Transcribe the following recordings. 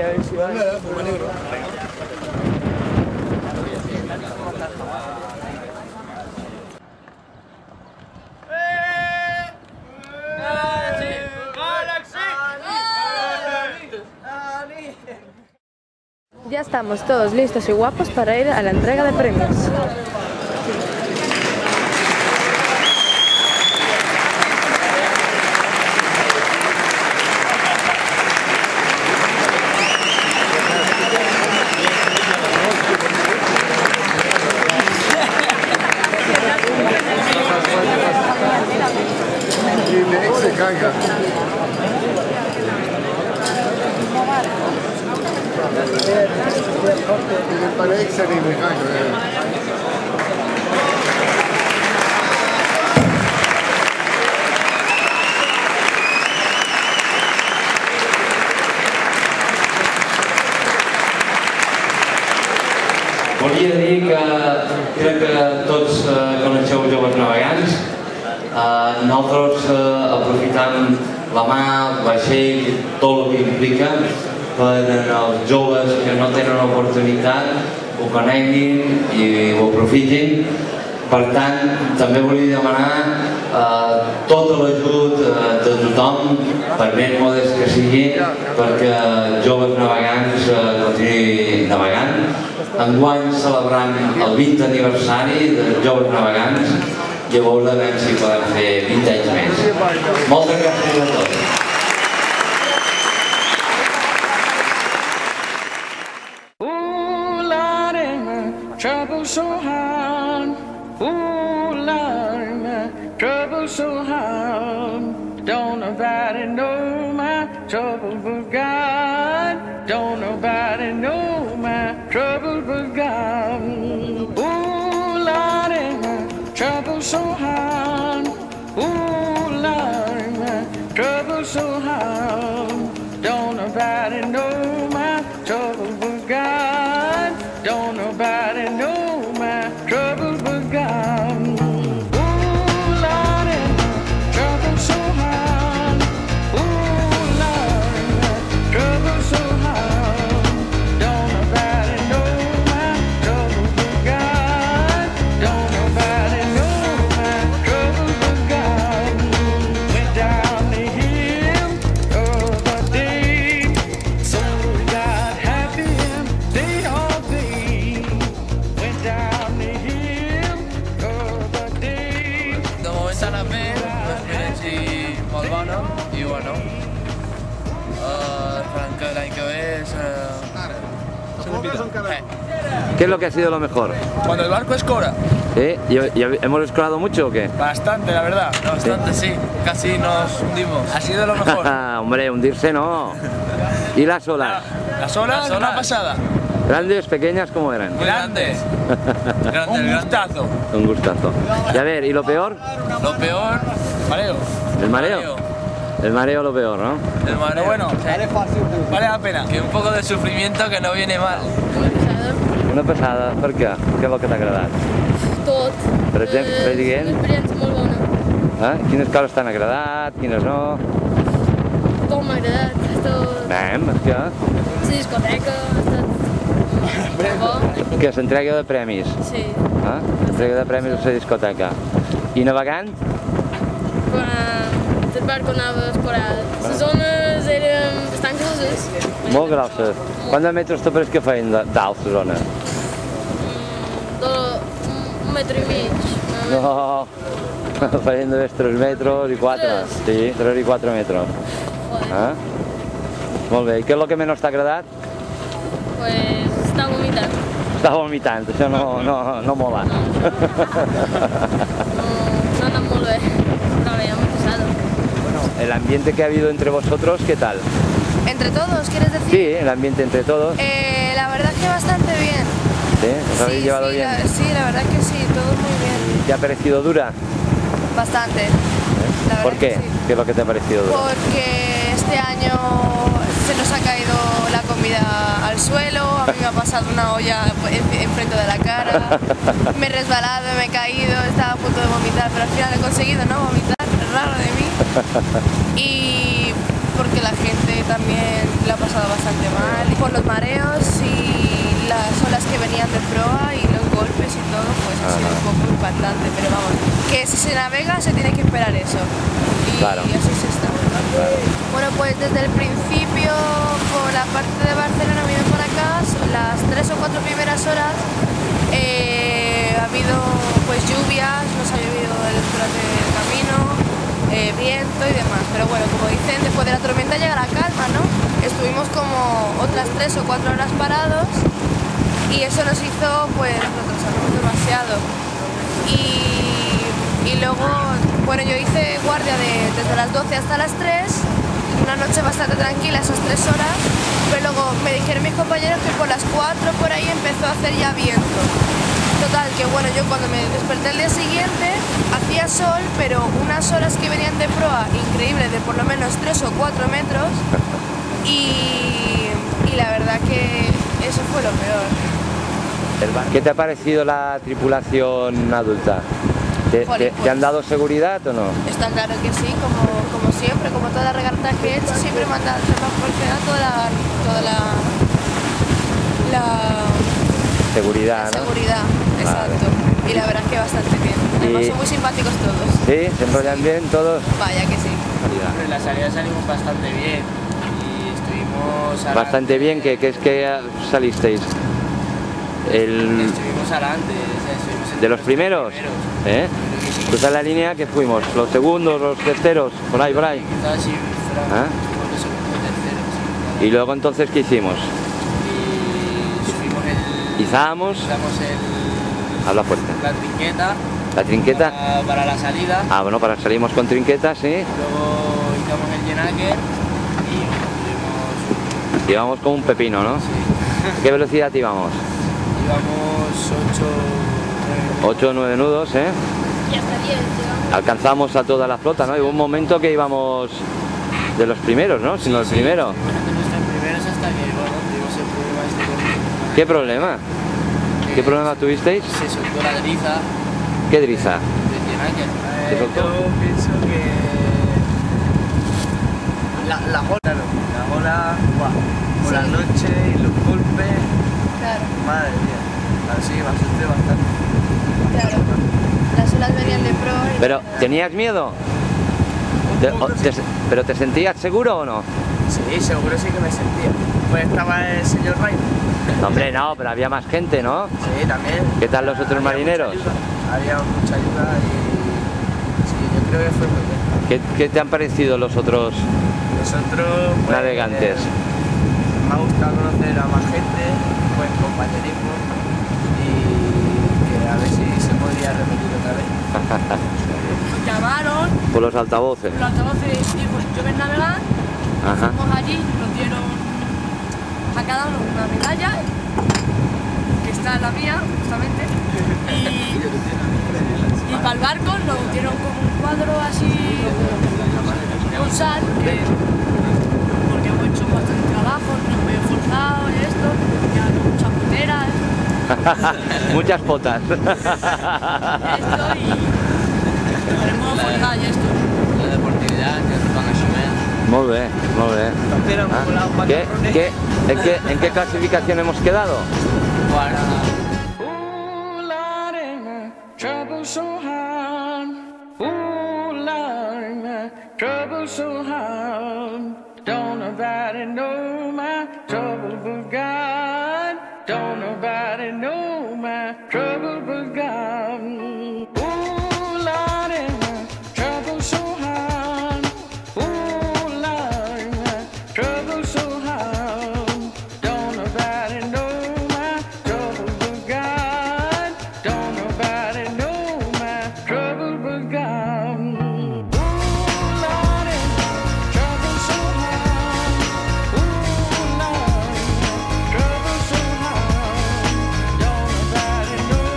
a ver si va. Pues me alegro. Ya estamos todos listos y guapos para ir a la entrega de premios. Se caiga. Para Excel y me caigo. Volia dir que crec que tots coneixeu Joves Navegants. Nosaltres aprofitant la mà, vaixell, tot el que implica, per als joves que no tenen oportunitat ho coneguin i ho aprofitin. Per tant, també volia demanar tot l'ajut de tothom, per més modest que sigui, perquè Joves Navegants continuï navegant. Enguany celebrant el 20 aniversari de Joves Navegants i a veure si podem fer 20 anys més. Moltes gràcies a tots. Trouble so hard, ooh Lord, my trouble so hard. Don't nobody know my trouble but God. Don't nobody know my trouble but God. Ooh Lord, my trouble so hard, ooh Lord, my trouble so hard. Don't nobody know my trouble but God. Don't nobody know my trouble but God. Ooh, Lordy, trouble so hard. Ooh, Lordy, trouble so hard. Don't nobody know my trouble but God. Don't nobody know my trouble but God. Went down the hill of a day, so God happy and they all day. Went down the hill of a day. De moment s'ha anat bé, l'experiència molt bona i bueno, esperem que l'any que ve ¿Qué es lo que ha sido lo mejor? Cuando el barco escora. ¿Sí? ¿Y hemos escorado mucho o qué? Bastante, la verdad. Bastante, sí. Casi nos hundimos. Ha sido lo mejor. Hombre, hundirse no. ¿Y las olas? Las olas, una pasada. ¿Grandes, pequeñas, cómo eran? Grandes. Un gustazo. Un gustazo. Y a ver, ¿y lo peor? Lo peor, mareo. ¿El mareo? El mareo lo peor, ¿no? El mareo. Bueno, vale la pena. Que un poco de sufrimiento que no viene mal. Una passada, per què? Què és el que t'ha agradat? Tot. Per exemple, És una experiència molt bona. Quines coses t'han agradat, quines no? Tot m'ha agradat, tot. Anem, és que... La discoteca ha estat bo. Que s'entrega de premis. Sí. Entrega de premis a la discoteca. I navegant? Quan el barco anava escorat. Les zones eren bastant grosses. Molt grosses. Quants metres te pareix que feien dalt, la zona? 1,5 metres. No, feien de 3 metres i 4. Sí, 3 i 4 metres. Molt bé, i què és el que menys t'ha agradat? Pues està vomitant. Està vomitant, això no mola. No ha anat molt bé, però bé, hemos pasado. Bueno, el ambiente que ha habido entre vosotros, ¿qué tal? ¿Entre todos, quieres decir? Sí, el ambiente entre todos. La verdad que bastante bien. ¿Sí? ¿Os habéis llevado bien? Sí, la verdad que sí, todo muy bien. ¿Te ha parecido dura? Bastante. ¿Por qué? Sí. ¿Qué es lo que te ha parecido dura? Porque este año se nos ha caído la comida al suelo, a mí me ha pasado una olla enfrente de la cara, me he resbalado, me he caído, estaba a punto de vomitar, pero al final he conseguido no vomitar, es raro de mí. Y porque la gente también la ha pasado bastante mal por los mareos y las olas que venían de proa y los golpes y todo, pues ha sido un poco impactante, pero vamos, que si se navega se tiene que esperar eso y Claro. así se está. Bueno, pues desde el principio por la parte de Barcelona vino para acá, las 3 o 4 primeras horas ha habido pues lluvias, nos ha llovido durante el camino, viento y demás, pero bueno, como dicen, después de la tormenta llega la calma, ¿no? Estuvimos como otras 3 o 4 horas parados y eso nos hizo pues retrasarnos demasiado y luego, bueno, yo hice guardia desde las 12 hasta las 3, una noche bastante tranquila, esas 3 horas, pero luego me dijeron mis compañeros que por las 4 por ahí empezó a hacer ya viento. Total, que bueno, yo cuando me desperté el día siguiente hacía sol, pero unas olas que venían de proa increíbles, de por lo menos 3 o 4 metros, y la verdad que eso fue lo peor. ¿Qué te ha parecido la tripulación adulta? ¿Te han dado seguridad o no? Está claro que sí, como siempre, como todas las regatas que he hecho, siempre me han proporcionado toda la seguridad, ¿no? Seguridad, exacto. Vale. Y la verdad es que bastante bien. Además son muy simpáticos todos. ¿Sí? ¿Se enrollan bien todos? Vaya que sí. En la salida salimos bastante bien y estuvimos... Bastante bien, ¿qué es que salisteis? Estuvimos adelante, estuvimos ¿De los primeros? ¿Eh? Pues a la línea que fuimos, los segundos, los terceros, por ahí. Quizás si fuera los segundos, terceros. Y luego entonces, ¿qué hicimos? Y subimos Izamos. Habla fuerte. La trinqueta. ¿La trinqueta? Para la salida. Ah, bueno, salimos con trinqueta, sí. Luego hicimos el Jenaker y íbamos como un pepino, ¿no? Sí. ¿Qué velocidad íbamos? Íbamos 8 o 9 nudos, ¿eh? Y hasta 10, digamos. Alcanzamos a toda la flota, ¿no? Y hubo un momento que íbamos de los primeros, ¿no? Si no el primero. De nuestros primeros hasta que, bueno, tuvimos el problema este con... ¿Qué problema? ¿Qué problema tuvisteis? Se soltó la driza. ¿Qué driza? De Jenaker. ¿Se soltó? Yo pienso que... La ola, guau. Por la noche y los golpes... Claro. Madre mía. Así me asusté bastante. Claro. Las olas venían de proa y... Pero, ¿tenías miedo? ¿Pero te sentías seguro o no? Sí, seguro sí que me sentía. Pues estaba el señor Ryan. Hombre, no, pero había más gente, ¿no? Sí, también. ¿Qué tal los otros marineros? Había mucha ayuda y... Sí, yo creo que fue muy bien. ¿Qué te han parecido los otros Nosotros... navegantes? Me ha gustado conocer a más gente, buen compañerismo y que a ver si se podría repetir otra vez. Nos llamaron Por los altavoces. los altavoces y pues yo ven navegar, Ajá. fuimos allí, nos dieron a cada uno una medalla, que está la mía, justamente, y para el barco nos dieron como un cuadro así con sal, porque hemos hecho bastante trabajo, nos hemos esforzado y esto, ya muchas puteras, Muchas potas. esto y haremos forzar y esto. La deportividad que ens van assumir. Molt bé, molt bé. ¿En qué clasificación hemos quedado? Ooh, Lordy, my trouble so hard. Ooh, Lordy, my trouble so hard. Don't nobody know my trouble but God. Don't nobody know my trouble but God. Ooh, Lordy, my trouble so hard. Ooh, Lordy, my trouble so hard. Don't nobody know my trouble but God. Don't nobody know my trouble but God. Ooh, Lordy, my trouble so hard. Ooh, Lordy, my trouble so hard. Don't nobody know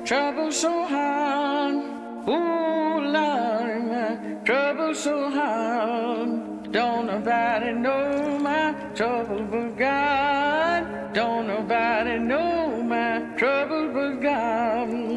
trouble so hard. Ooh, Lord, my trouble so hard. Don't nobody know my trouble but God. Don't nobody know my trouble but God.